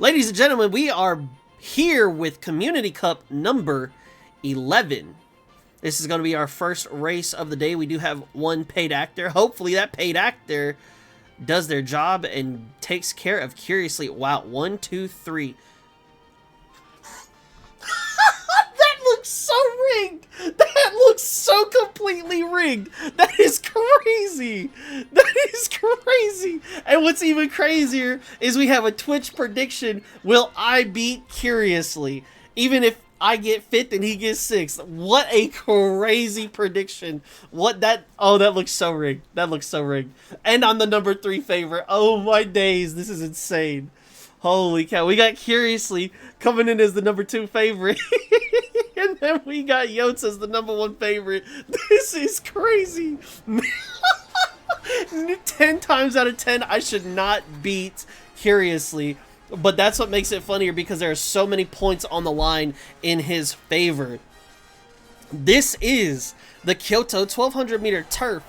Ladies and gentlemen, we are here with Community Cup number 11. This is going to be our first race of the day. We do have one paid actor. Hopefully that paid actor does their job and takes care of Curiously. Wow, 1, 2, 3. That looks so rigged. That looks so completely rigged. That is crazy. That is crazy. And what's even crazier is we have a Twitch prediction. Will I beat Curiously? Even if I get 5th and he gets 6th. What a crazy prediction. Oh, that looks so rigged. That looks so rigged. And I'm the number 3 favorite. Oh my days. This is insane. Holy cow. We got Curiously coming in as the number 2 favorite. And then we got Yotes as the number 1 favorite. This is crazy. 10 times out of 10, I should not beat Curiously. But that's what makes it funnier, because there are so many points on the line in his favor. This is the Kyoto 1200 meter turf.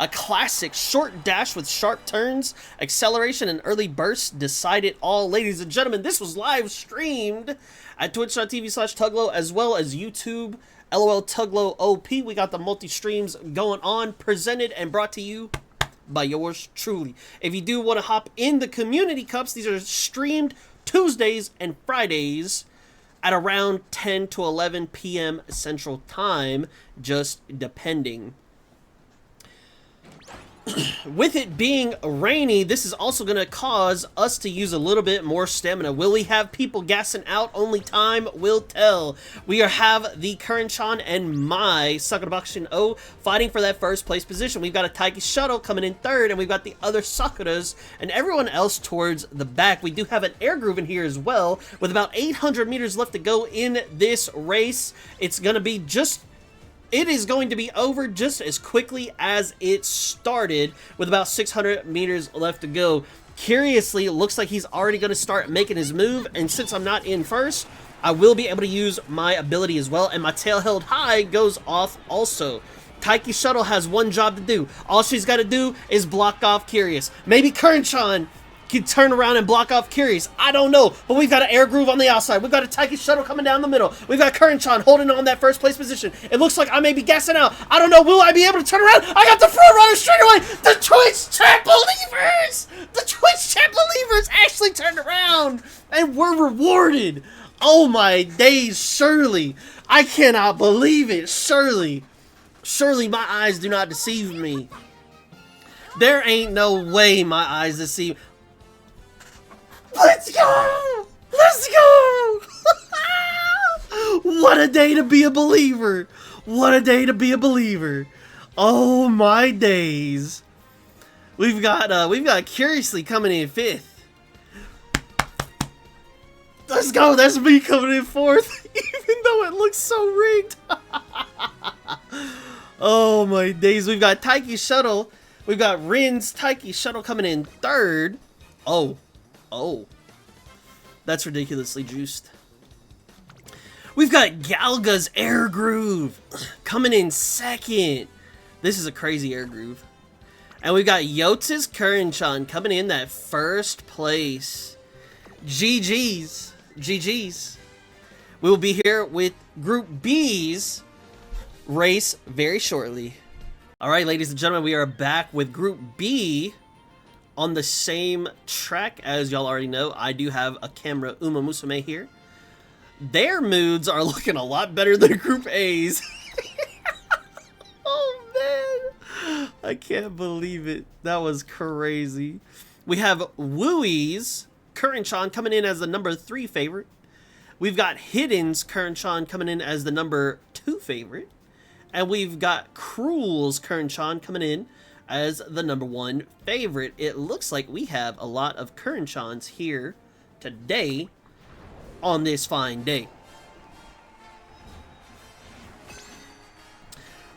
A classic short dash with sharp turns, acceleration, and early bursts decide it all. Ladies and gentlemen, this was live streamed at twitch.tv/Tuglow, as well as YouTube, LOL Tuglow OP. We got the multi-streams going on, presented and brought to you by yours truly. If you do want to hop in the Community Cups, these are streamed Tuesdays and Fridays at around 10 to 11 p.m. Central Time, just depending. With it being rainy, this is also going to cause us to use a little bit more stamina. Will we have people gassing out? Only time will tell. We have the Current-chan and my Sakurabakushin O fighting for that first place position. We've got a Taiki Shuttle coming in 3rd, and we've got the other Sakuras and everyone else towards the back. We do have an air groove in here as well, with about 800 meters left to go in this race. It's going to be It is going to be over just as quickly as it started, with about 600 meters left to go. Curiously, it looks like he's already going to start making his move, and since I'm not in first, I will be able to use my ability as well, and my tail held high goes off also. Taiki Shuttle has one job to do. All she's got to do is block off Curious. Maybe Current-chan can turn around and block off Curious. I don't know, but we've got an air groove on the outside. We've got a Taiki Shuttle coming down the middle. We've got Current-chan holding on that first place position. It looks like I may be gassing out. I don't know. Will I be able to turn around? I got the front runner straight away. The Twitch chat believers! The Twitch chat believers actually turned around and were rewarded. Oh my days, Shirley. I cannot believe it. Shirley, my eyes do not deceive me. There ain't no way my eyes deceive me. Let's go! Let's go! What a day to be a believer! What a day to be a believer! Oh my days! We've got Curiously coming in 5th. Let's go! That's me coming in 4th, even though it looks so rigged. Oh my days! We've got Taiki Shuttle. We've got Rin's Taiki Shuttle coming in 3rd. Oh, that's ridiculously juiced. We've got Galga's Air Groove coming in 2nd. This is a crazy air groove. And we've got Yotes' Current-chan coming in that 1st place. GG's. GG's. We will be here with Group B's race very shortly. Alright, ladies and gentlemen, we are back with Group B. On the same track. As y'all already know, I do have a camera Umamusume here. Their moods are looking a lot better than Group A's. Oh man, I can't believe it. That was crazy. We have Wooey's Current-chan coming in as the number 3 favorite. We've got Hidden's Current-chan coming in as the number 2 favorite. And we've got Cruel's Current-chan coming in as the number 1 favorite. It looks like we have a lot of Current-chans here today on this fine day.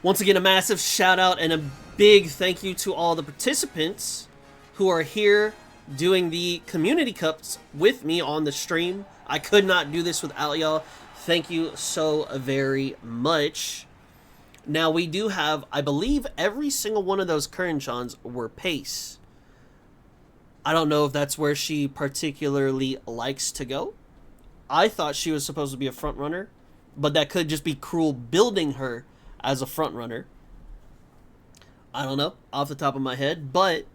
Once again, a massive shout out and a big thank you to all the participants who are here doing the Community Cups with me on the stream. I could not do this without y'all. Thank you so very much. Now, we do have, I believe, every single one of those Current-chans were pace. I don't know if that's where she particularly likes to go. I thought she was supposed to be a front runner, but that could just be Cruel building her as a front runner. I don't know off the top of my head, but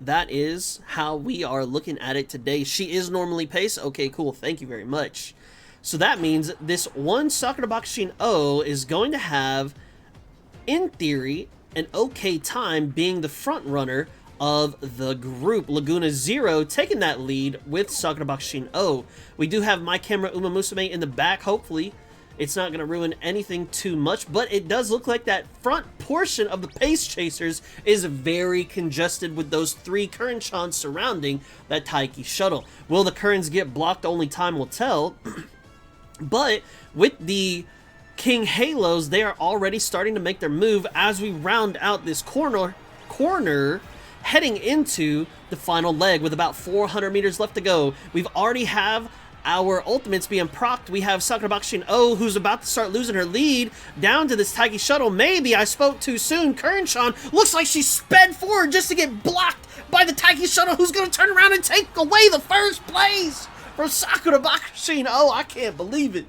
that is how we are looking at it today. She is normally paced. Okay, cool. Thank you very much. So that means this one Sakura Bakushin O is going to have, in theory, an okay time being the front runner of the group. Laguna Zero taking that lead with Sakura Bakushin O. We do have My Camera Umamusume in the back. Hopefully it's not going to ruin anything too much, but it does look like that front portion of the Pace Chasers is very congested with those 3 Current-chans surrounding that Taiki shuttle. Will the Currents get blocked? Only time will tell. But with the King Halos, they are already starting to make their move as we round out this corner heading into the final leg with about 400 meters left to go. We've already have our ultimates being procced. We have Sakura Bakushin O, who's about to start losing her lead down to this Taiki shuttle. Maybe I spoke too soon. Current-chan looks like she sped forward just to get blocked by the Taiki shuttle, who's going to turn around and take away the first place from Sakura Bakushin O. I can't believe it.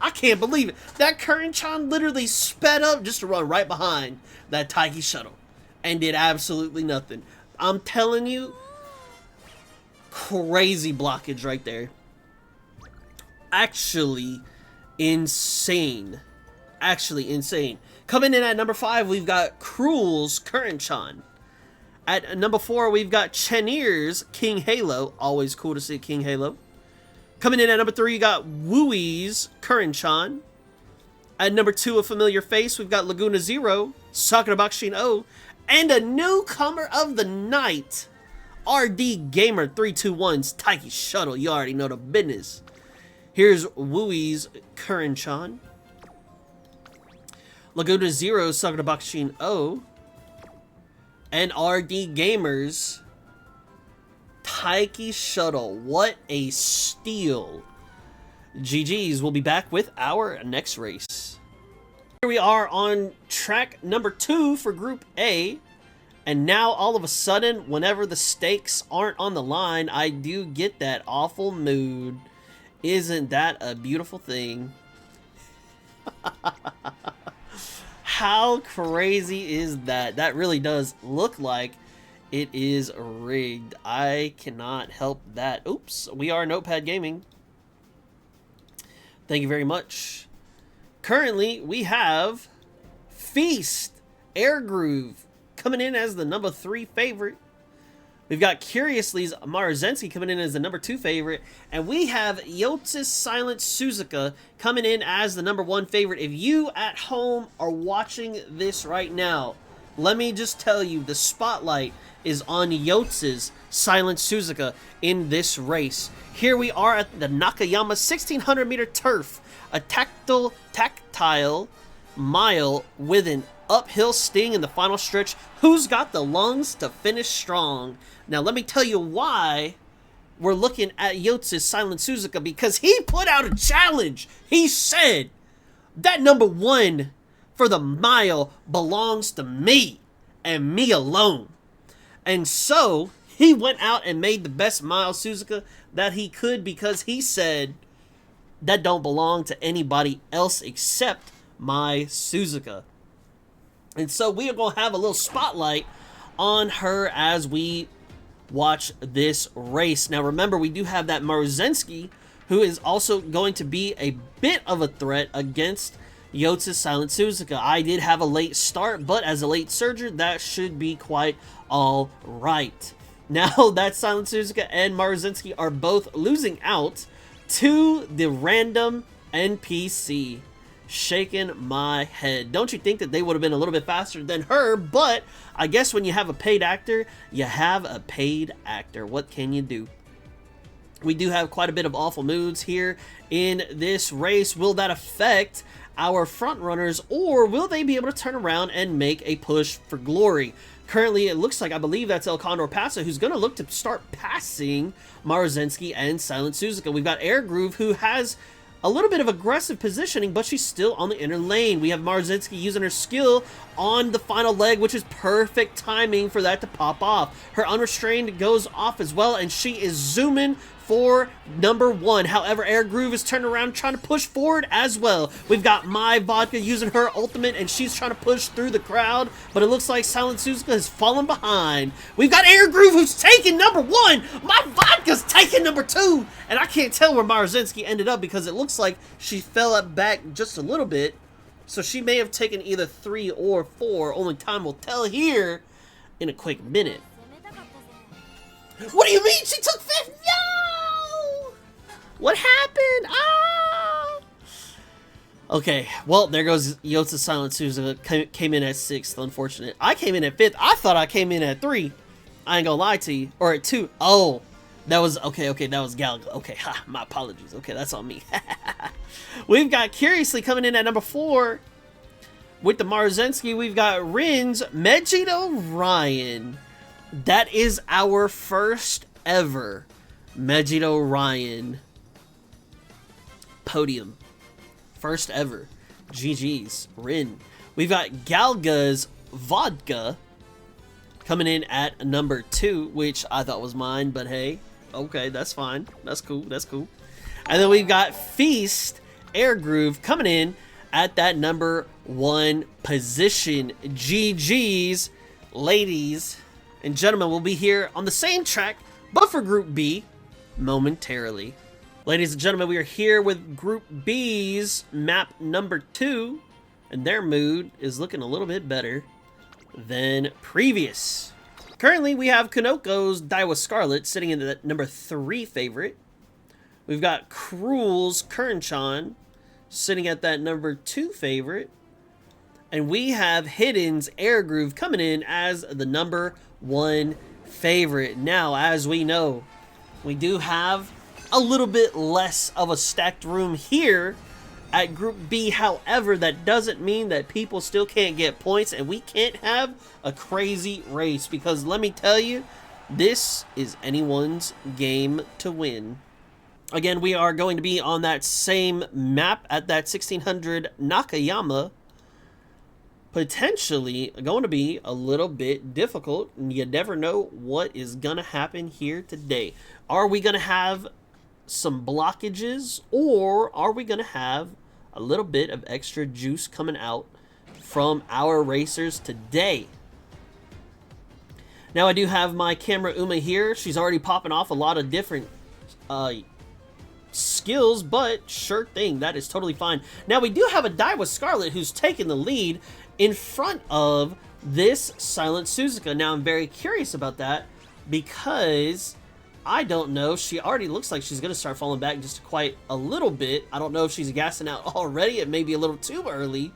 I can't believe it. That Current-chan literally sped up just to run right behind that Taiki shuttle and did absolutely nothing. I'm telling you, crazy blockage right there. Actually insane. Actually insane. Coming in at number 5, we've got Cruel's Current-chan. At number 4, we've got Chenier's King Halo. Always cool to see King Halo. Coming in at number 3, you got Wooey's Current-chan. At number 2, a familiar face, we've got Laguna Zero, Sakura Bakushin O, and a newcomer of the night, RD Gamer 321's Taiki shuttle. You already know the business. Here's Wooey's Current-chan, Laguna Zero, Sakura Bakushin O, and RD Gamer's Taiki shuttle. What a steal. GG's. We'll be back with our next race. Here we are on track number 2 for Group A. And now all of a sudden, whenever the stakes aren't on the line, I do get that awful mood. Isn't that a beautiful thing? How crazy is that? That really does look like it is rigged. I cannot help that. Oops, we are Notepad Gaming. Thank you very much. Currently, we have Feast Air Groove coming in as the number 3 favorite. We've got Curiously's Maruzensky coming in as the number 2 favorite. And we have Yotsu's Silent Suzuka coming in as the number 1 favorite. If you at home are watching this right now, let me just tell you, the spotlight is on Yotsu's Silent Suzuka in this race. Here we are at the Nakayama 1600 meter turf. A tactile mile with an uphill sting in the final stretch. Who's got the lungs to finish strong? Now let me tell you why we're looking at Yotsu's Silent Suzuka, because he put out a challenge. He said that number 1 for the mile belongs to me and me alone. And so he went out and made the best mile Suzuka that he could, because he said that don't belong to anybody else except my Suzuka. And so we are going to have a little spotlight on her as we watch this race. Now remember, we do have that Maruzensky, who is also going to be a bit of a threat against Yotsu's Silent Suzuka. I did have a late start, but as a late surger, that should be quite all right. Now that Silent Suzuka and Maruzensky are both losing out to the random NPC. Shaking my head. Don't you think that they would have been a little bit faster than her? But I guess when you have a paid actor, you have a paid actor. What can you do? We do have quite a bit of awful moods here in this race. Will that affect our front runners, or will they be able to turn around and make a push for glory? Currently, it looks like, I believe that's El Condor Pasa, who's going to look to start passing Maruzensky and Silent Suzuka. We've got Air Groove, who has a little bit of aggressive positioning, but she's still on the inner lane. We have Marzinski using her skill on the final leg, which is perfect timing for that to pop off. Her unrestrained goes off as well, and she is zooming for number 1. However, Air Groove is turning around trying to push forward as well. We've got My Vodka using her ultimate, and she's trying to push through the crowd, but it looks like Silent Suzuka has fallen behind. We've got Air Groove who's taking number 1. My Vodka's taking number 2. And I can't tell where Marzinski ended up because it looks like she fell up back just a little bit. So she may have taken either 3 or 4. Only time will tell here in a quick minute. What do you mean she took 5th? No! What happened? Ah! Okay, well, there goes Yotsu Silent Suzuka. Came in at 6th, unfortunate. I came in at 5th. I thought I came in at 3. I ain't gonna lie to you. Or at 2. Oh, that was, okay, that was Galaga. Okay, ha, my apologies. Okay, that's on me. We've got Curiously coming in at number 4. With the Marzinski, we've got Rin's Megito Ryan. That is our first ever Megito Ryan podium. First ever. GG's. Rin. We've got Galga's Vodka coming in at number 2, which I thought was mine, but hey, okay, that's fine. That's cool. That's cool. And then we've got Feast Air Groove coming in at that number 1 position. GG's, ladies and gentlemen. We'll be here on the same track, but for Group B momentarily. Ladies and gentlemen, we are here with Group B's map number 2, and their mood is looking a little bit better than previous. Currently, we have Kanoko's Daiwa Scarlet sitting in the number 3 favorite. We've got Cruel's Kern-chan sitting at that number 2 favorite. And we have Hidden's Air Groove coming in as the number 1 favorite. Now, as we know, we do have a little bit less of a stacked room here at Group B. However, that doesn't mean that people still can't get points and we can't have a crazy race, because let me tell you, this is anyone's game to win. Again, we are going to be on that same map at that 1600 Nakayama. Potentially going to be a little bit difficult, and you never know what is going to happen here today. Are we going to have some blockages, or are we going to have a little bit of extra juice coming out from our racers today? Now, I do have my camera Uma here. She's already popping off a lot of different skills, but sure thing, that is totally fine. Now, we do have a Daiwa Scarlet who's taking the lead in front of this Silent Suzuka. Now, I'm very curious about that because I don't know. She already looks like she's going to start falling back just quite a little bit. I don't know if she's gassing out already. It may be a little too early.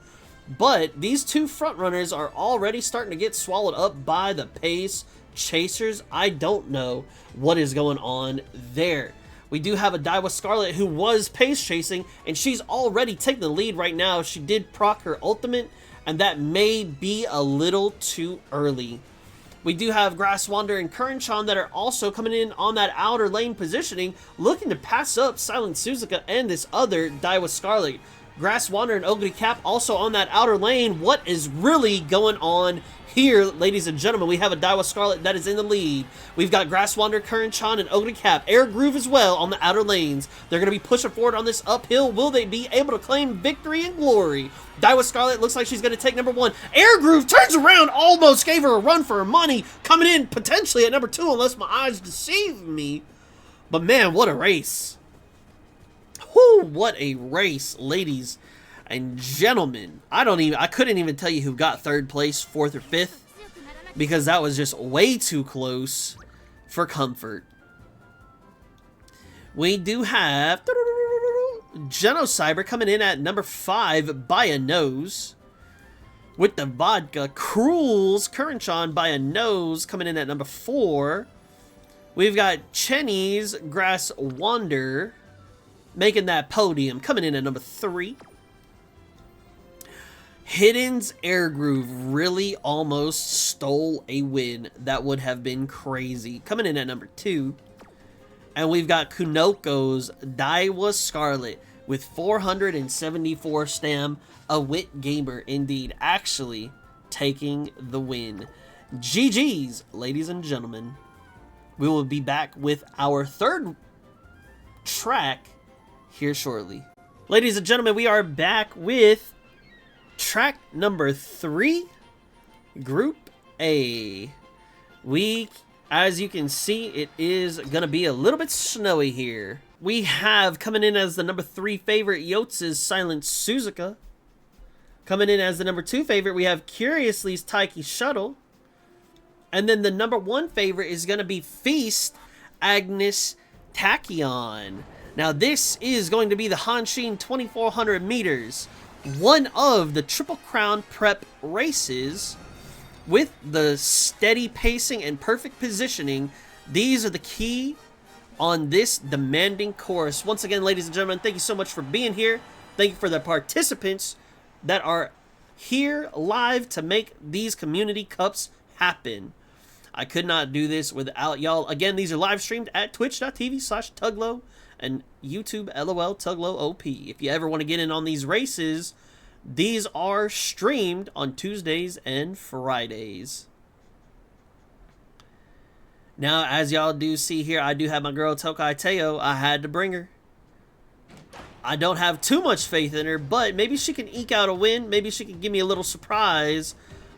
But these two front runners are already starting to get swallowed up by the pace chasers. I don't know what is going on there. We do have a Daiwa Scarlet who was pace chasing, and she's already taking the lead right now. She did proc her ultimate, and that may be a little too early. We do have Grass Wander and Kern-chan that are also coming in on that outer lane positioning, looking to pass up Silent Suzuka and this other Daiwa Scarlet. Grass Wander and Ogre Cap also on that outer lane. What is really going on here, ladies and gentlemen? We have a Daiwa Scarlet that is in the lead. We've got Grass Wander, Kern-chan, and Ogre Cap. Air Groove as well on the outer lanes. They're going to be pushing forward on this uphill. Will they be able to claim victory and glory? Daiwa Scarlet looks like she's going to take number 1. Air Groove turns around, almost gave her a run for her money. Coming in potentially at number 2 unless my eyes deceive me. But man, what a race. Whew, what a race, ladies and gentlemen. I couldn't even tell you who got 3rd place, 4th, or 5th, because that was just way too close for comfort. We do have Genocyber coming in at number 5 by a nose. With the Vodka, Cruel's Kern-chan by a nose coming in at number 4. We've got Chenny's Grass Wander making that podium, coming in at number 3. Hidden's Air Groove really almost stole a win. That would have been crazy. Coming in at number 2. And we've got Kunoko's Daiwa Scarlet with 474 stam. A wit gamer indeed, actually taking the win. GG's, ladies and gentlemen. We will be back with our third track here shortly. Ladies and gentlemen, we are back with track number 3, Group A. As you can see, it is gonna be a little bit snowy here. We have coming in as the number 3 favorite, Yotz's Silent Suzuka. Coming in as the number 2 favorite, we have Curiously's Taiki Shuttle. And then the number 1 favorite is going to be Feast, Agnes Tachyon. Now this is going to be the Hanshin 2400 meters. One of the Triple Crown prep races with the steady pacing and perfect positioning. These are the key on this demanding course. Once again, ladies and gentlemen, thank you so much for being here. Thank you for the participants that are here live to make these community cups happen. I could not do this without y'all. Again, these are live streamed at twitch.tv/Tuglow and YouTube LOL Tuglow OP. If you ever want to get in on these races, these are streamed on Tuesdays and Fridays. Now, as y'all do see here, I do have my girl Tokai Teo. I had to bring her. I don't have too much faith in her, but maybe she can eke out a win. Maybe she can give me a little surprise.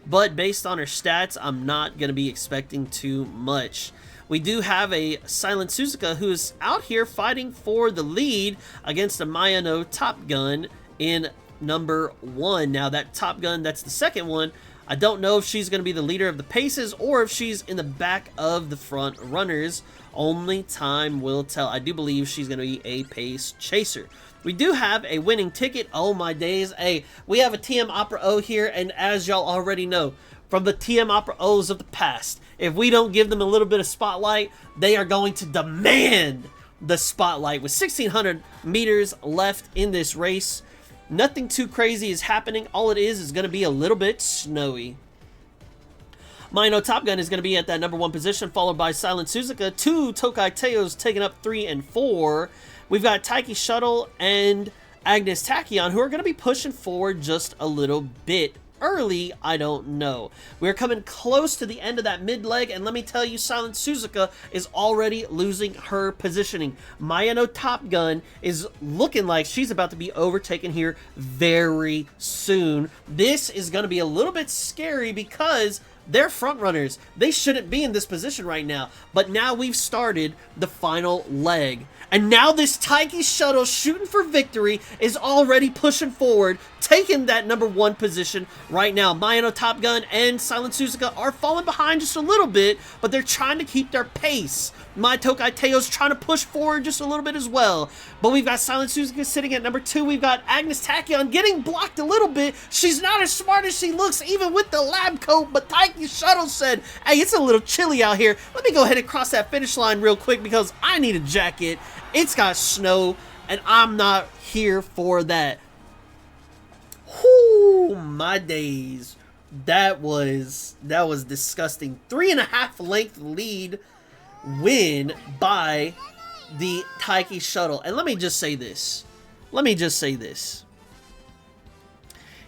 But based on her stats, I'm not going to be expecting too much. We do have a Silent Suzuka who is out here fighting for the lead against a Mayano Top Gun in number 1. Now that Top Gun, that's the second one. I don't know if she's going to be the leader of the paces or if she's in the back of the front runners. Only time will tell. I do believe she's going to be a pace chaser. We do have a winning ticket. Oh my days. Hey, we have a TM Opera O here, and as y'all already know, from the TM Opera O's of the past, if we don't give them a little bit of spotlight, they are going to demand the spotlight. With 1,600 meters left in this race, nothing too crazy is happening. All it is going to be a little bit snowy. Mayano Top Gun is going to be at that number 1 position, followed by Silent Suzuka. 2 Tokai Teos taking up 3 and 4. We've got Taiki Shuttle and Agnes Tachyon, who are going to be pushing forward just a little bit early. I don't know. We're coming close to the end of that mid leg, and let me tell you, Silent Suzuka is already losing her positioning. Mayano Top Gun is looking like she's about to be overtaken here very soon. This is going to be a little bit scary because they're front runners. They shouldn't be in this position right now. But now we've started the final leg. And now this Taiki Shuttle shooting for victory is already pushing forward, taking that number 1 position right now. Mayano Top Gun and Silent Suzuka are falling behind just a little bit, but they're trying to keep their pace. My Tokai Teo's trying to push forward just a little bit as well. But we've got Silent Suzuka sitting at number 2. We've got Agnes Tachyon getting blocked a little bit. She's not as smart as she looks, even with the lab coat. But Taiki Shuttle said, hey, it's a little chilly out here. Let me go ahead and cross that finish line real quick because I need a jacket. It's got snow, and I'm not here for that. Whoo, my days. That was disgusting. 3.5 length lead win by the Taiki Shuttle. And let me just say this.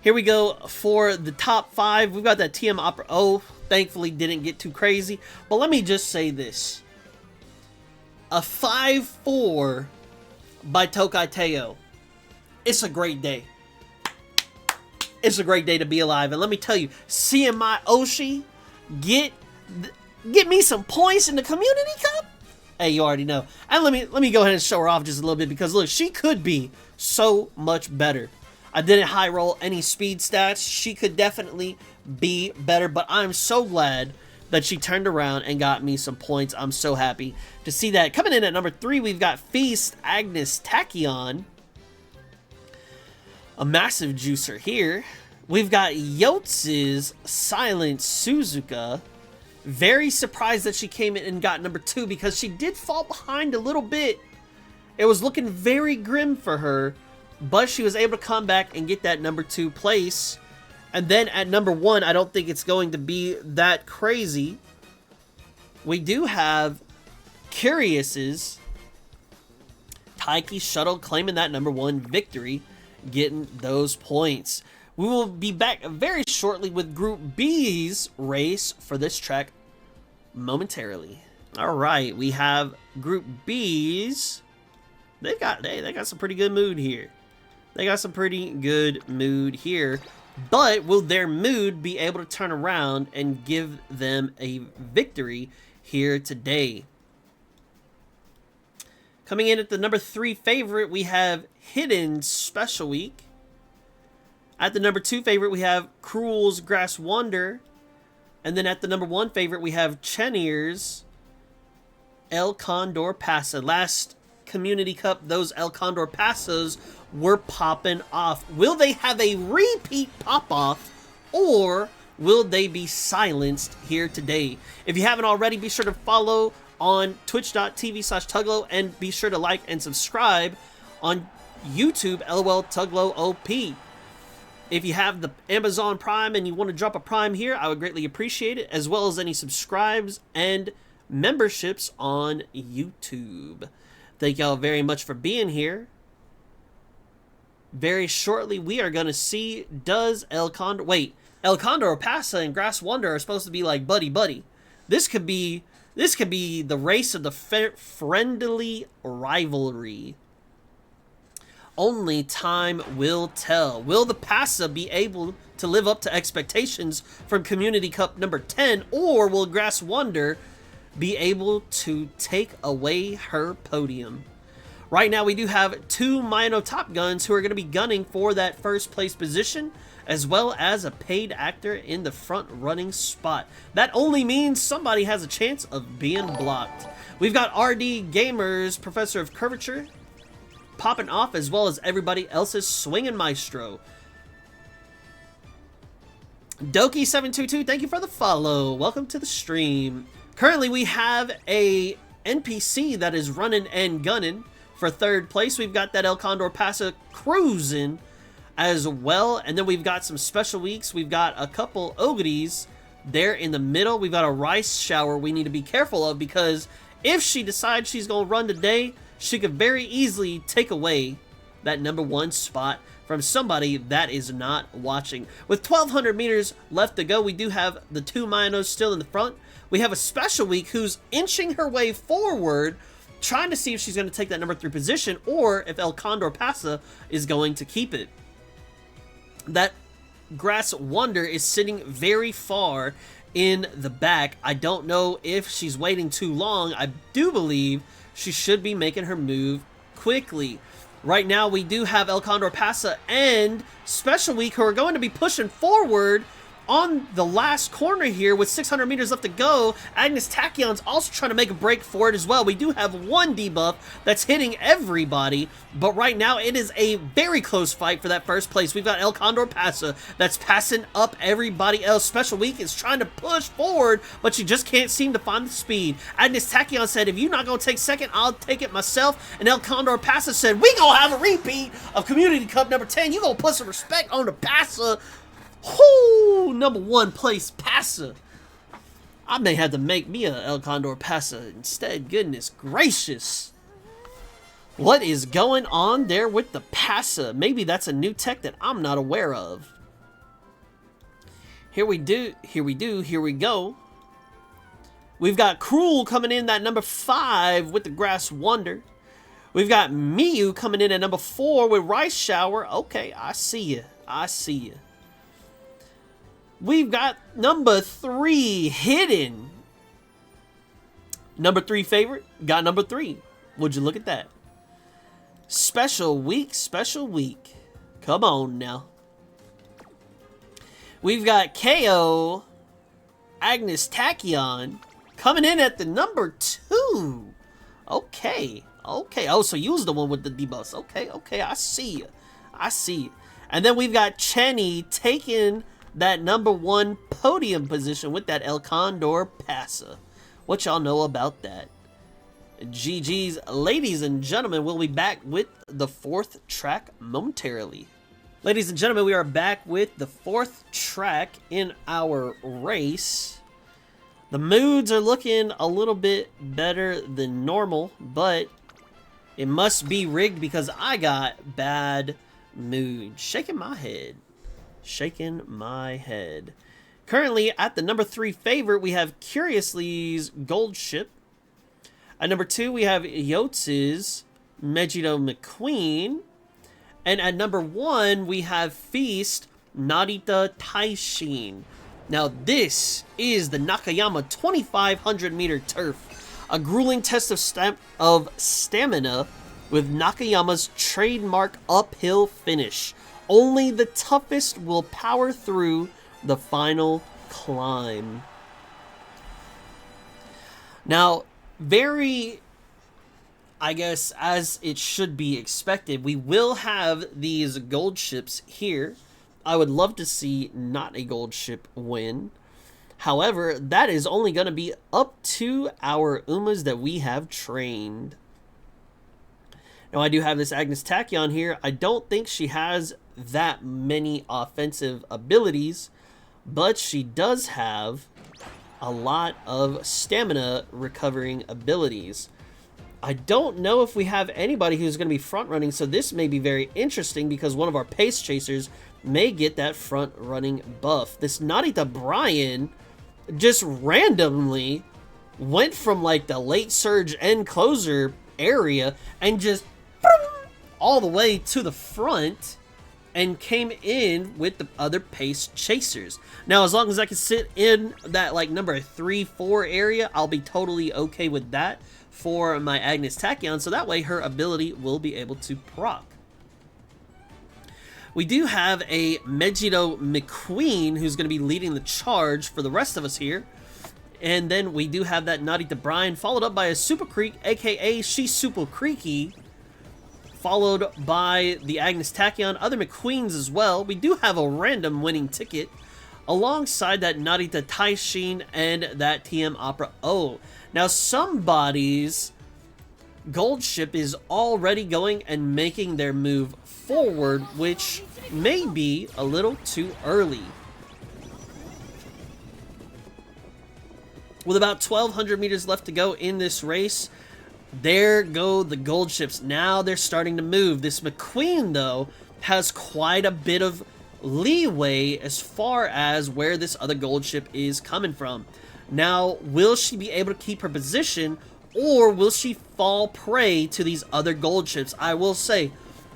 Here we go for the top 5. We've got that TM Opera O. Thankfully didn't get too crazy. But let me just say this. A 5-4 by Tokai Teo. It's a great day. It's a great day to be alive. And let me tell you, seeing my Oshi get me some points in the Community Cup? Hey, you already know. And let me go ahead and show her off just a little bit because look, she could be so much better. I didn't high roll any speed stats. She could definitely be better, but I'm so glad that she turned around and got me some points. I'm so happy to see that. Coming in at number 3, we've got Feast Agnes Tachyon. A massive juicer here. We've got Yotz's Silent Suzuka. Very surprised that she came in and got number 2 because she did fall behind a little bit. It was looking very grim for her, but she was able to come back and get that number 2 place. And then at number 1, I don't think it's going to be that crazy. We do have Curious's Taiki Shuttle claiming that #1 victory, getting those points. We will be back very shortly with Group B's race for this track momentarily. All right, we have Group B's. They got some pretty good mood here. They got some pretty good mood here. But will their mood be able to turn around and give them a victory here today? Coming in at the #3 favorite, we have Hidden Special Week. At the #2 favorite, we have Cruel's Grass Wonder. And then at the #1 favorite, we have Chenier's El Condor Pasa. Last Community Cup, those El Condor Pasas were popping off. Will they have a repeat pop-off, or will they be silenced here today? If you haven't already, be sure to follow on twitch.tv/Tuglow, and be sure to like and subscribe on YouTube, LOL Tuglow OP. If you have the Amazon Prime and you want to drop a Prime here, I would greatly appreciate it, as well as any subscribes and memberships on YouTube. Thank y'all very much for being here. Very shortly, we are going to see, does El Condor... Wait, El Condor Pasa and Grass Wonder are supposed to be like buddy-buddy. This could be the race of the friendly rivalry. Only time will tell. Will the Pasa be able to live up to expectations from Community Cup #10, or will Grass Wonder be able to take away her podium? Right now, we do have 2 Mino Top Guns who are going to be gunning for that first place position, as well as a paid actor in the front running spot. That only means somebody has a chance of being blocked. We've got RD Gamers, Professor of Curvature, popping off, as well as everybody else's Swinging Maestro. Doki722, thank you for the follow. Welcome to the stream. Currently, we have a NPC that is running and gunning for 3rd place. We've got that El Condor Pasa cruising as well. And then we've got some special weeks. We've got a couple Ogres there in the middle. We've got a Rice Shower we need to be careful of, because if she decides she's going to run today, she could very easily take away that #1 spot from somebody that is not watching. With 1,200 meters left to go, we do have the 2 Minos still in the front. We have a special week who's inching her way forward, trying to see if she's going to take that #3 position, or if El Condor Pasa is going to keep it. That Grass Wonder is sitting very far in the back. I don't know if she's waiting too long. I do believe she should be making her move quickly. Right now, we do have El Condor Pasa and Special Week who are going to be pushing forward on the last corner here with 600 meters left to go. Agnes Tachyon's also trying to make a break for it as well. We do have 1 debuff that's hitting everybody, but right now it is a very close fight for that first place. We've got El Condor Pasa that's passing up everybody else. Special Week is trying to push forward, but she just can't seem to find the speed. Agnes Tachyon said, if you're not going to take second, I'll take it myself. And El Condor Pasa said, we gonna have a repeat of Community Cup #10. You gonna put some respect on the Pasa. Whoo! #1 place Pasa. I may have to make me a El Condor Pasa instead. Goodness gracious. What is going on there with the Pasa? Maybe that's a new tech that I'm not aware of. Here we go. We've got Cruel coming in at #5 with the Grass Wonder. We've got Miyu coming in at #4 with Rice Shower. Okay, I see you. We've got #3 Hidden. #3 favorite got #3. Would you look at that? Special week. Come on now. We've got KO, Agnes Tachyon coming in at the #2. Okay. Oh, so you was the one with the debuffs. Okay. I see you. And then we've got Chenny taking that #1 podium position with that El Condor Pasa. What y'all know about that? GG's, ladies and gentlemen. We'll be back with the 4th track momentarily. Ladies and gentlemen, we are back with the 4th track in our race. The moods are looking a little bit better than normal, but It must be rigged because I got bad mood. Shaking my head. Shaking my head. Currently, at the number 3 favorite, we have Curiously's Gold Ship. At number 2, we have Yotz's Megiddo McQueen. And at number 1, we have Feast Narita Taishin. Now, this is the Nakayama 2,500 meter turf. A grueling test of stamina with Nakayama's trademark uphill finish. Only the toughest will power through the final climb. Now, very, I guess, as it should be expected, we will have these gold ships here. I would love to see not a gold ship win. However, that is only going to be up to our Umas that we have trained. Now, I do have this Agnes Tachyon here. I don't think she has that many offensive abilities, but she does have a lot of stamina recovering abilities. I don't know if we have anybody who's going to be front running, so this may be very interesting because one of our pace chasers may get that front running buff. This Narita Brian just randomly went from like the late surge end closer area and just all the way to the front and came in with the other pace chasers. Now, as long as I can sit in that like number 3-4 area, I'll be totally okay with that for my Agnes Tachyon, so that way her ability will be able to proc. We do have a Megiddo McQueen who's going to be leading the charge for the rest of us here. And then we do have that Narita Brian, followed up by a Super Creek, aka She's Super Creaky, followed by the Agnes Tachyon, other McQueens as well. We do have a random winning ticket alongside that Narita Taishin and that TM Opera O. Now, somebody's gold ship is already going and making their move forward, which may be a little too early. With about 1,200 meters left to go in this race, there go the gold ships. Now they're starting to move. This McQueen, though, has quite a bit of leeway as far as where this other gold ship is coming from. Now, will she be able to keep her position, or will she fall prey to these other gold ships? I will say,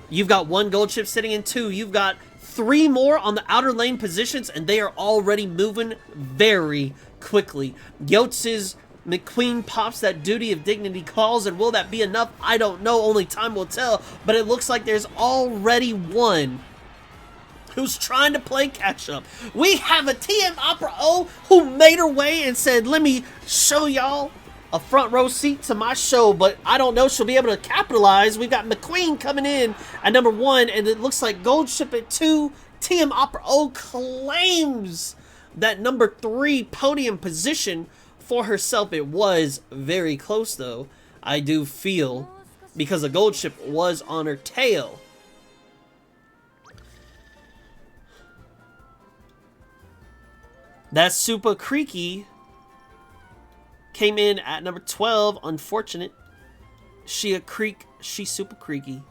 you've got one gold ship sitting in 2. You've got 3 more on the outer lane positions, and they are already moving very quickly. Yotz's McQueen pops that Duty of Dignity calls, and will that be enough? I don't know, only time will tell, but it looks like there's already one who's trying to play catch up. We have a TM Opera O who made her way and said, let me show y'all a front row seat to my show, but I don't know she'll be able to capitalize. We've got McQueen coming in at number 1, and it looks like gold ship at 2. TM Opera O claims that number 3 podium position for herself. It was very close, though, I do feel, because the gold ship was on her tail. That Super Creaky came in at number 12. Unfortunate. She a creek. She Super Creaky.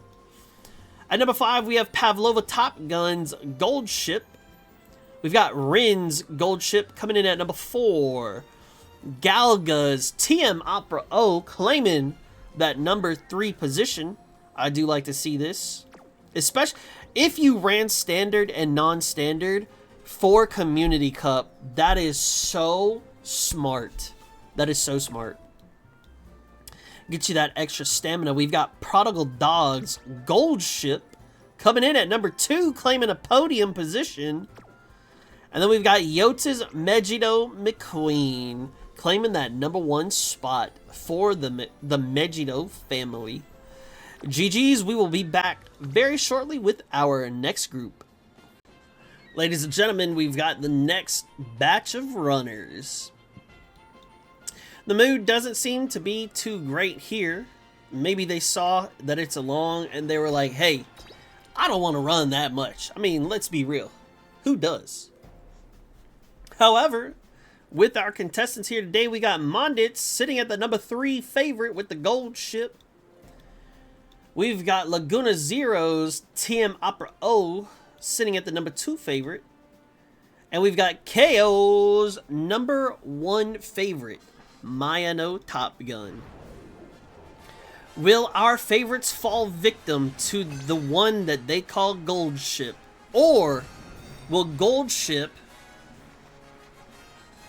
At number 5, we have Pavlova Top Gun's gold ship. We've got Rin's gold ship coming in at number 4. Galga's TM Opera O claiming that number 3 position. I do like to see this, especially if you ran standard and non-standard for Community Cup. That is so smart. That is so smart. Get you that extra stamina. We've got Prodigal Dog's gold ship coming in at number 2, claiming a podium position. And then we've got Yotz's Megiddo McQueen claiming that number 1 spot for the Megiddo family. GG's, we will be back very shortly with our next group. Ladies and gentlemen, we've got the next batch of runners. The mood doesn't seem to be too great here. Maybe they saw that it's along and they were like, hey, I don't want to run that much. I mean, let's be real. Who does? However, with our contestants here today, we got Monditz sitting at the number 3 favorite with the gold ship. We've got Laguna Zero's TM Opera O sitting at the number 2 favorite. And we've got KO's number 1 favorite, Mayano Top Gun. Will our favorites fall victim to the one that they call Gold Ship? Or will Gold Ship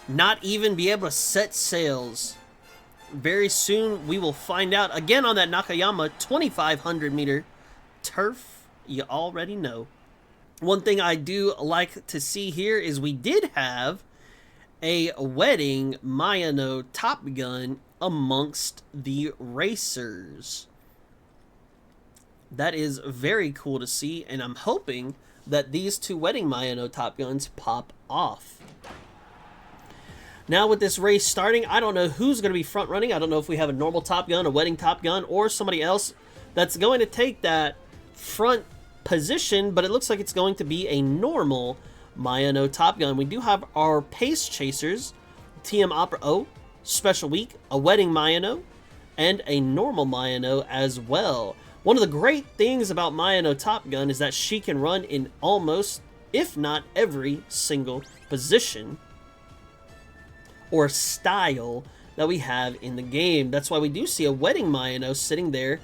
not even be able to set sails? Very soon we will find out. Again on that Nakayama 2,500 meter turf, you already know. One thing I do like to see here is we did have a wedding Mayano Top Gun amongst the racers. That is very cool to see, and I'm hoping that these two wedding Mayano Top Guns pop off. Now with this race starting, I don't know who's going to be front running. I don't know if we have a normal Top Gun, a wedding Top Gun, or somebody else that's going to take that front position, but it looks like it's going to be a normal Mayano Top Gun. We do have our pace chasers, TM Opera O, Special Week, a wedding Mayano, and a normal Mayano as well. One of the great things about Mayano Top Gun is that she can run in almost, if not every single position or style that we have in the game. That's why we do see a wedding Mayano sitting there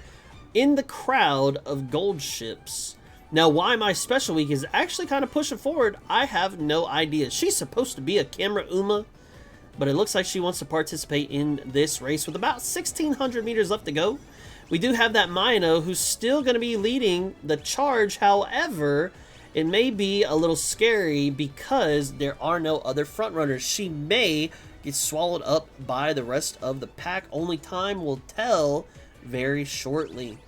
in the crowd of gold ships. Now, why my Special Week is actually kind of pushing forward, I have no idea. She's supposed to be a camera Uma, but it looks like she wants to participate in this race with about 1,600 meters left to go. We do have that Mayano who's still going to be leading the charge. However, it may be a little scary because there are no other front runners. She may get swallowed up by the rest of the pack. Only time will tell very shortly.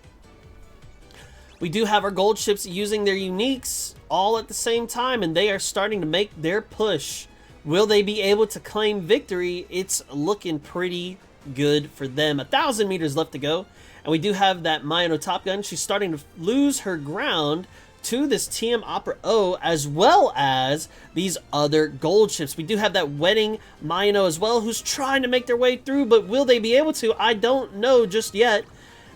We do have our gold ships using their uniques all at the same time, and they are starting to make their push. Will they be able to claim victory? It's looking pretty good for them. 1,000 meters left to go, and we do have that Mayano Top Gun. She's starting to lose her ground to this TM Opera O, as well as these other gold ships. We do have that wedding Mayano as well, who's trying to make their way through, but will they be able to? I don't know just yet.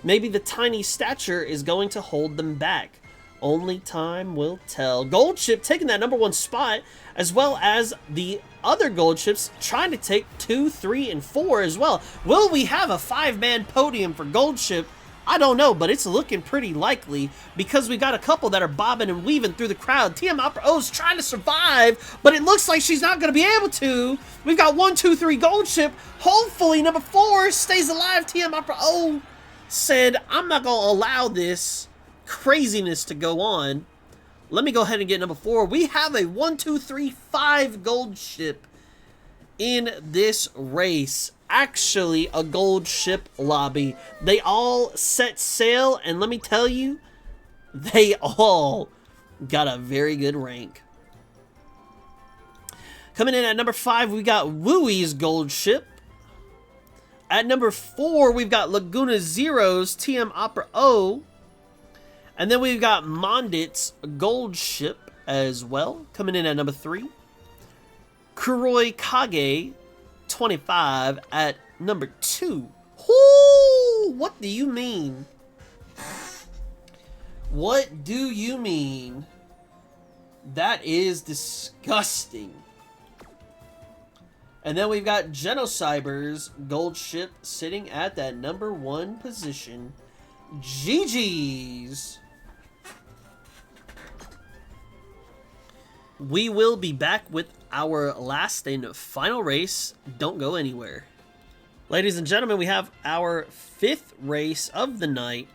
Maybe the tiny stature is going to hold them back. Only time will tell. Gold ship taking that number 1 spot, as well as the other gold ships trying to take 2, 3, and 4 as well. Will we have a 5-man podium for gold ship? I don't know, but it's looking pretty likely because we got a couple that are bobbing and weaving through the crowd. TM Opera O's trying to survive, but it looks like she's not going to be able to. We've got 1, 2, 3 gold ship. Hopefully number 4 stays alive. TM Opera O said, I'm not going to allow this craziness to go on. Let me go ahead and get number 4. We have a 1, 2, 3, 5 gold ship in this race. Actually, a gold ship lobby. They all set sail, and let me tell you, they all got a very good rank. Coming in at number 5, we got Wooey's gold ship. At number 4, we've got Laguna Zero's TM Opera O. And then we've got Mondit's gold ship as well. Coming in at number 3. Kuroi Kage 25 at number 2. Ooh, what do you mean? What do you mean? That is disgusting. And then we've got Genocyber's gold ship sitting at that number 1 position. GG's. We will be back with our last and final race. Don't go anywhere. Ladies and gentlemen, we have our 5th race of the night.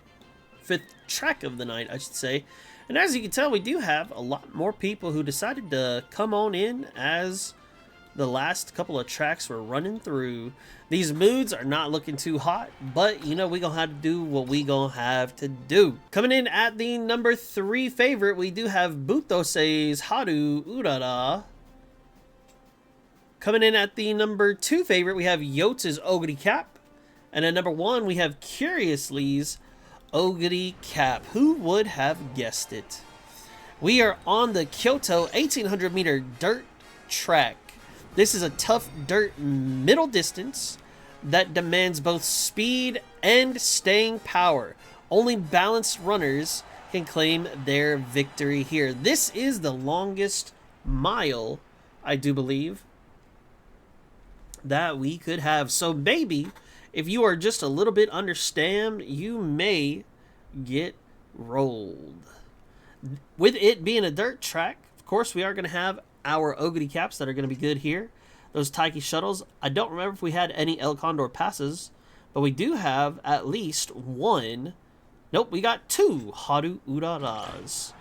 5th track of the night, I should say. And as you can tell, we do have a lot more people who decided to come on in as the last couple of tracks we're running through. These moods are not looking too hot, but you know, we gonna have to do what we gonna have to do. Coming in at the number 3 favorite, we do have Butosei's Haru Urara. Coming in at the number 2 favorite, we have Yotz's Ogre Cap. And at number 1, we have Curiously's Ogre Cap. Who would have guessed it? We are on the Kyoto 1,800 meter dirt track. This is a tough dirt middle distance that demands both speed and staying power. Only balanced runners can claim their victory here. This is the longest mile, I do believe, that we could have. So maybe if you are just a little bit understaffed, you may get rolled. With it being a dirt track, of course, we are going to have our Ogre caps that are going to be good here. Those Taiki shuttles. I don't remember if we had any El Condor passes, but we do have at least one. Nope, we got two Haru Uraras.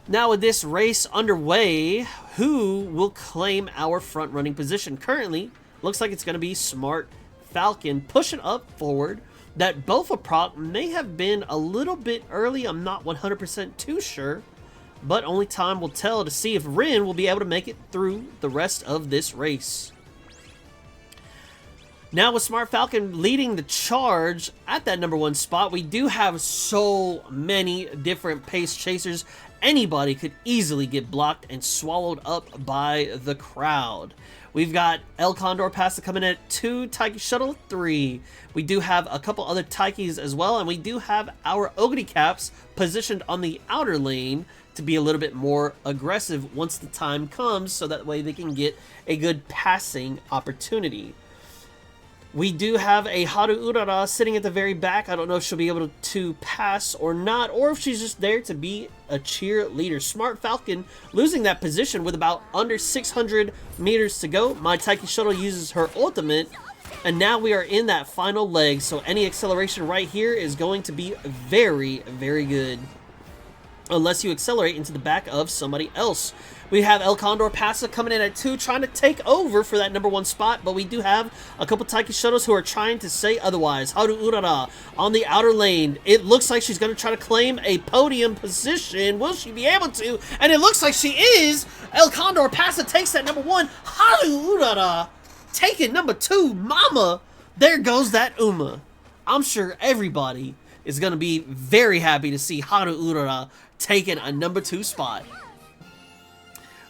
Now with this race underway, who will claim our front running position? Currently, looks like it's going to be Smart Falcon pushing up forward. That Bofa proc may have been a little bit early. I'm not 100% too sure, but only time will tell to see if Rin will be able to make it through the rest of this race. Now with Smart Falcon leading the charge at that number 1 spot, we do have so many different pace chasers. Anybody could easily get blocked and swallowed up by the crowd. We've got El Condor Pasa coming in at 2, Taiki Shuttle 3. We do have a couple other Taikis as well, and we do have our Ogre caps positioned on the outer lane to be a little bit more aggressive once the time comes, so that way they can get a good passing opportunity. We do have a Haru Urara sitting at the very back. I don't know if she'll be able to pass or not, or if she's just there to be a cheerleader. Smart Falcon losing that position with about under 600 meters to go. My Taiki Shuttle uses her ultimate, and now we are in that final leg, so any acceleration right here is going to be very, very good. Unless you accelerate into the back of somebody else. We have El Condor Pasa coming in at 2, trying to take over for that number 1 spot, but we do have a couple Taiki Shuttles who are trying to say otherwise. Haru Urara on the outer lane. It looks like she's going to try to claim a podium position. Will she be able to? And it looks like she is. El Condor Pasa takes that number 1. Haru Urara taking number 2. Mama, there goes that Uma. I'm sure everybody is going to be very happy to see Haru Urara taking a number 2 spot.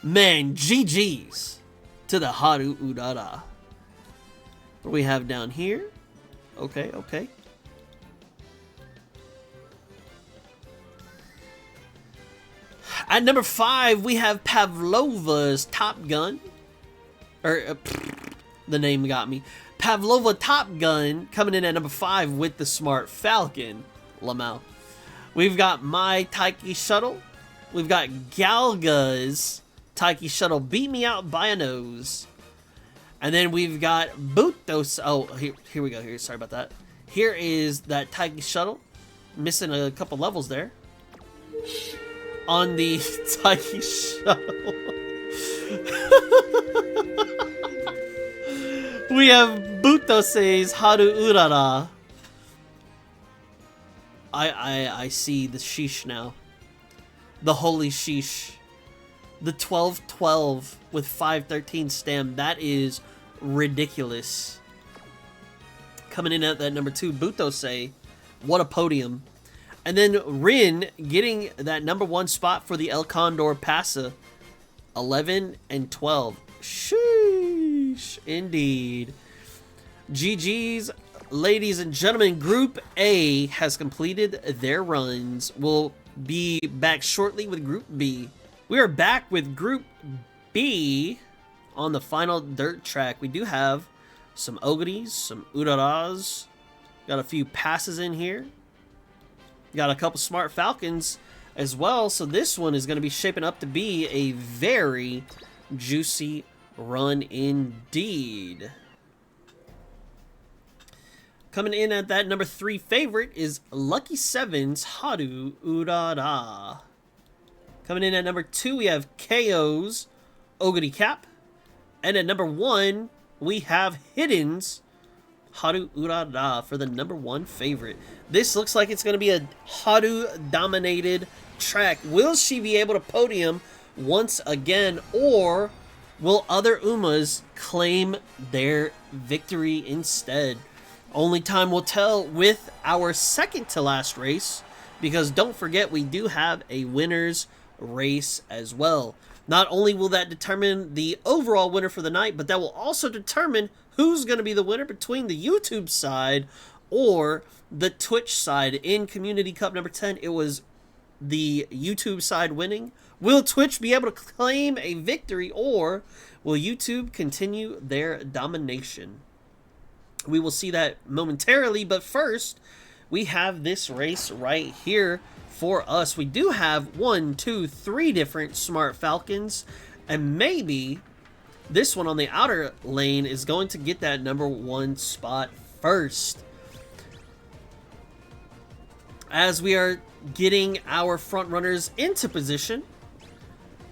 Man, GG's to the Haru Urara. What do we have down here? Okay, okay. At number 5, we have Pavlova's Top Gun. The name got me. Pavlova Top Gun coming in at number 5 with the Smart Falcon. Lamau. We've got my Taiki Shuttle. We've got Galga's Taiki Shuttle. Beat me out by a nose. And then we've got Butos. Oh, here we go. Here, sorry about that. Here is that Taiki Shuttle. Missing a couple levels there. On the Taiki Shuttle. We have Butos's Haru Urara. I see the sheesh now. The holy sheesh. The 12-12 with 513 stam. That is ridiculous. Coming in at that number 2, Butose. What a podium. And then Rin getting that number 1 spot for the El Condor Pasa. 11 and 12. Sheesh. Indeed. GG's. Ladies and gentlemen, Group A has completed their runs. We'll be back shortly with Group B. We are back with Group B on the final dirt track. We do have some Ogres, some Uraras. Got a few passes in here. Got a couple Smart Falcons as well. So this one is going to be shaping up to be a very juicy run indeed. Coming in at that number 3 favorite is Lucky Seven's Haru Urara. Coming in at number 2, we have KO's Ogre Cap. And at number 1, we have Hidden's Haru Urara for the number 1 favorite. This looks like it's going to be a Haru-dominated track. Will she be able to podium once again, or will other Umas claim their victory instead? Only time will tell with our second to last race, because don't forget we do have a winner's race as well. Not only will that determine the overall winner for the night, but that will also determine who's going to be the winner between the YouTube side or the Twitch side. In Community Cup number 10, it was the YouTube side winning. Will Twitch be able to claim a victory, or will YouTube continue their domination? We will see that momentarily, but first, we have this race right here for us. We do have 1, 2, 3 different Smart Falcons, and maybe this one on the outer lane is going to get that number 1 spot first. As we are getting our front runners into position,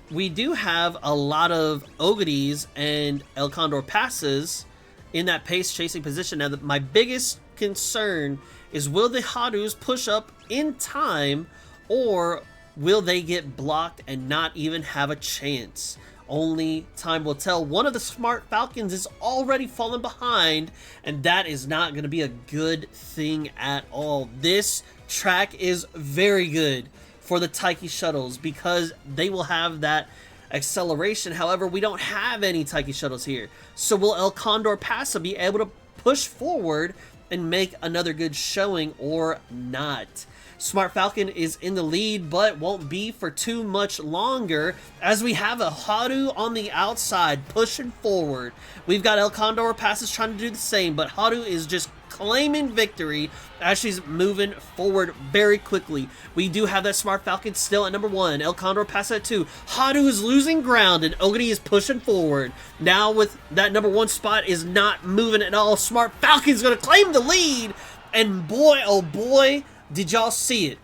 we do have a lot of Ogres and El Condor Pasas in that pace chasing position. Now, my biggest concern is, will the Harus push up in time, or will they get blocked and not even have a chance? Only time will tell. One of the Smart Falcons is already fallen behind, and that is not going to be a good thing at all. This track is very good for the Taiki shuttles because they will have that acceleration. However, we don't have any Taiki shuttles here. So will El Condor Pasa be able to push forward and make another good showing or not? Smart Falcon is in the lead, but won't be for too much longer, as we have a Haru on the outside pushing forward. We've got El Condor Passes trying to do the same, but Haru is just claiming victory as she's moving forward very quickly. We do have that Smart Falcon still at number 1. El Condor Pasa at 2. Haru is losing ground, and Ogre is pushing forward. Now with that number 1 spot is not moving at all. Smart Falcon's going to claim the lead, and boy, oh boy, did y'all see it?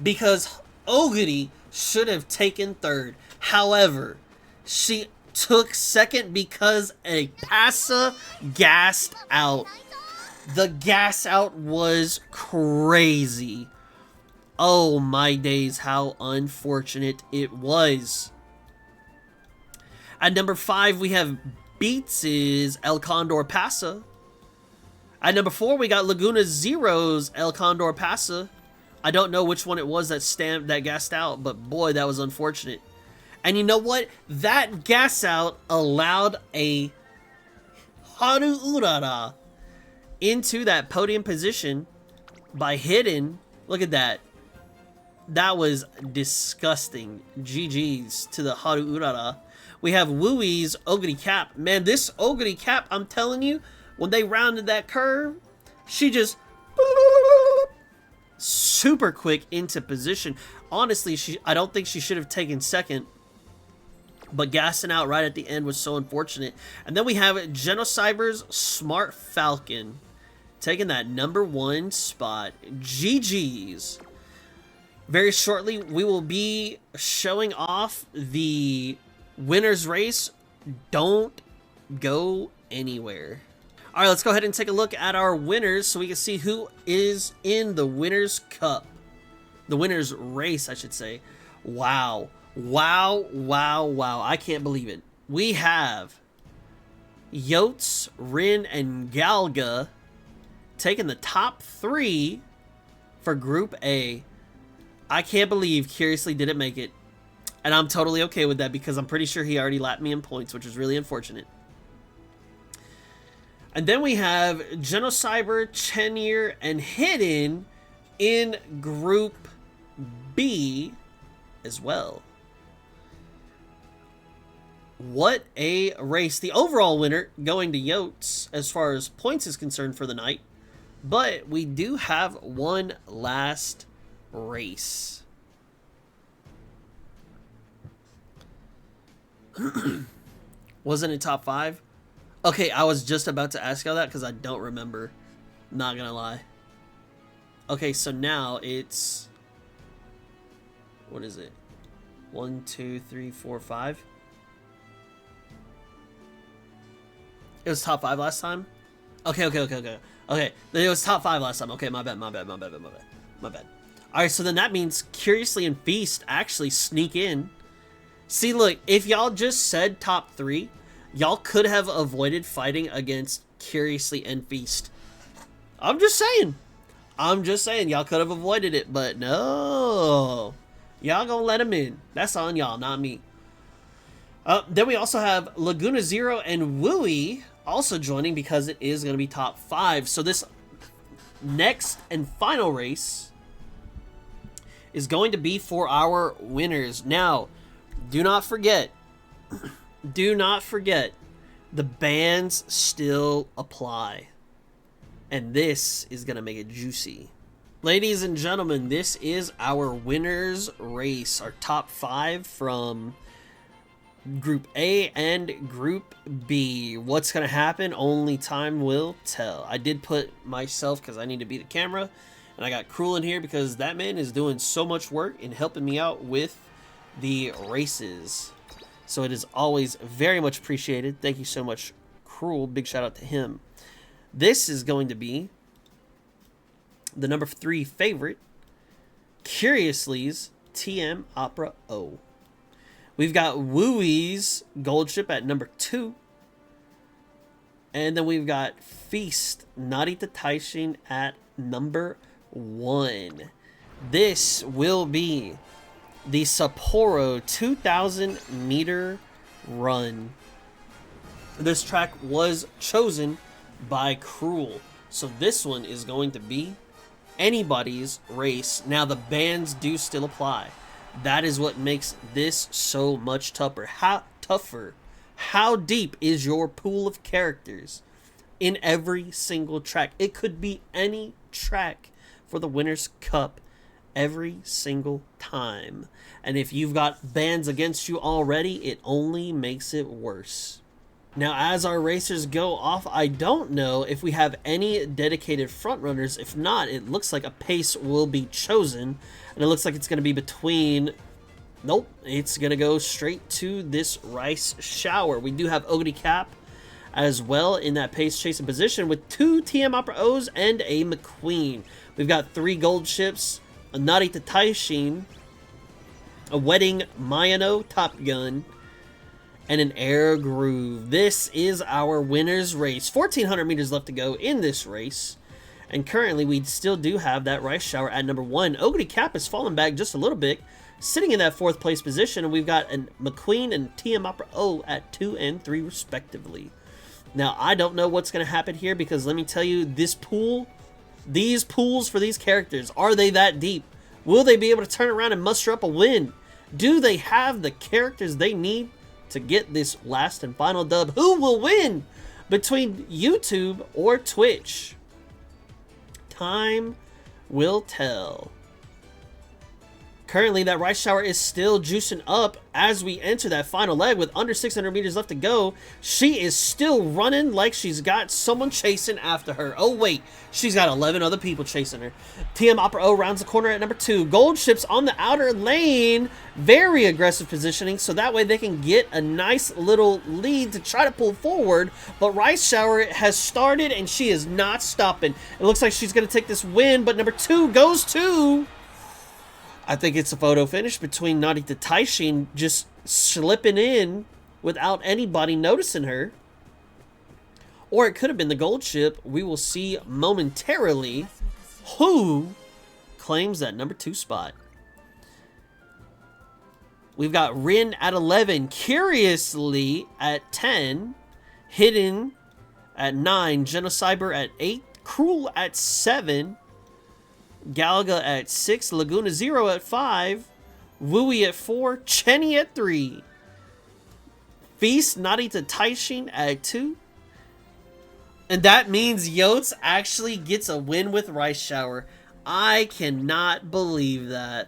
Because Ogre should have taken 3rd. However, she took 2nd because a Pasa gassed out. The gas out was crazy. Oh my days, how unfortunate it was. At number 5, we have Beats' El Condor Pasa. At number 4, we got Laguna Zero's El Condor Pasa. I don't know which one it was that gassed out, but boy, that was unfortunate. And you know what? That gas out allowed a Haru Urara into that podium position by hitting. Look at that. That was disgusting. GG's to the Haru Urara. We have Wooey's Ogre Cap. Man, this Ogre Cap, I'm telling you, when they rounded that curve, she just super quick into position. Honestly, I don't think she should have taken 2nd, but gassing out right at the end was so unfortunate. And then we have Genocyber's Smart Falcon taking that number 1 spot. GG's. Very shortly, we will be showing off the winner's race. Don't go anywhere. All right, let's go ahead and take a look at our winners so we can see who is in the Winner's Cup. The winner's race, I should say. Wow. Wow, wow, wow. I can't believe it. We have Yotes, Rin, and Galga taking the top 3 for Group A. I can't believe Curiously didn't make it. And I'm totally okay with that because I'm pretty sure he already lapped me in points, which is really unfortunate. And then we have Genocyber, Chenir, and Hidden in Group B as well. What a race. The overall winner going to Yotes as far as points is concerned for the night. But we do have one last race. Wasn't it top 5? Okay, I was just about to ask y'all that because I don't remember. Not gonna lie. Okay, so now it's... What is it? 1, 2, 3, 4, 5? It was top 5 last time? Okay. Okay, it was top 5 last time. Okay, my bad. Alright, so then that means Curiously and Feast actually sneak in. See, look, if y'all just said top 3... y'all could have avoided fighting against Curiously and Feast. I'm just saying. Y'all could have avoided it, but no. Y'all gonna let him in. That's on y'all, not me. Then we also have Laguna Zero and Wooey also joining because it is going to be top 5. So this next and final race is going to be for our winners. Now, do not forget, the bans still apply. And this is going to make it juicy. Ladies and gentlemen, this is our winners race. Our top 5 from Group A and Group B. What's going to happen? Only time will tell. I did put myself, because I need to be the camera, and I got Cruel in here because that man is doing so much work in helping me out with the races. So it is always very much appreciated. Thank you so much, Cruel. Big shout out to him. This is going to be the number 3 favorite, Curiously's TM Opera O. We've got Wooey's Gold Ship at number 2. And then we've got Feast Narita Taishin at number 1. This will be the Sapporo 2,000 meter run. This track was chosen by Cruel. So this one is going to be anybody's race. Now the bans do still apply. That is what makes this so much tougher. How deep is your pool of characters in every single track? It could be any track for the Winners' Cup every single time. And if you've got bans against you already, it only makes it worse. Now, as our racers go off, I don't know if we have any dedicated front runners. If not, it looks like a pace will be chosen. And it looks like it's going to be between... Nope, it's going to go straight to this rice shower. We do have Ogre Cap as well in that pace chasing position with 2 TM Opera O's and a McQueen. We've got 3 gold ships, a Narita Taishin, a Wedding Mayano Top Gun, and an Air Groove. This is our winner's race. 1,400 meters left to go in this race. And currently, we still do have that rice shower at number 1. Ogre Cap has fallen back just a little bit, sitting in that 4th place position. And we've got a McQueen and TM Opera O at 2 and 3 respectively. Now, I don't know what's going to happen here because let me tell you, this pool, these pools for these characters, are they that deep? Will they be able to turn around and muster up a win? Do they have the characters they need to get this last and final dub? Who will win between YouTube or Twitch? Time will tell. Currently, that rice shower is still juicing up as we enter that final leg with under 600 meters left to go. She is still running like she's got someone chasing after her. Oh, wait. She's got 11 other people chasing her. TM Opera O rounds the corner at number 2. Gold ships on the outer lane. Very aggressive positioning, so that way they can get a nice little lead to try to pull forward. But rice shower has started, and she is not stopping. It looks like she's going to take this win, but number 2 goes to... I think it's a photo finish between Narita Taishin just slipping in without anybody noticing her. Or it could have been the gold ship. We will see momentarily who claims that number 2 spot. We've got Rin at 11, Curiously at 10, Hidden at 9, Genocyber at 8, Cruel at 7, Galaga at 6, Laguna Zero at 5, Wooey at 4, Chenny at 3, Feast Narita Taishin at 2. And that means Yotes actually gets a win with Rice Shower. I cannot believe that.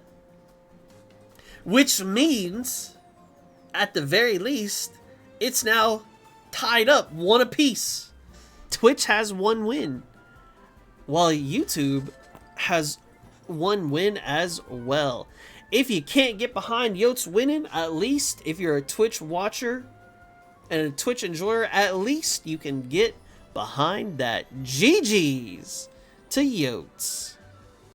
Which means, at the very least, it's now tied up 1 apiece. Twitch has 1 win, while YouTube has 1 win as well. If you can't get behind Yotes winning, at least if you're a Twitch watcher and a Twitch enjoyer, at least you can get behind that. GG's to Yotes.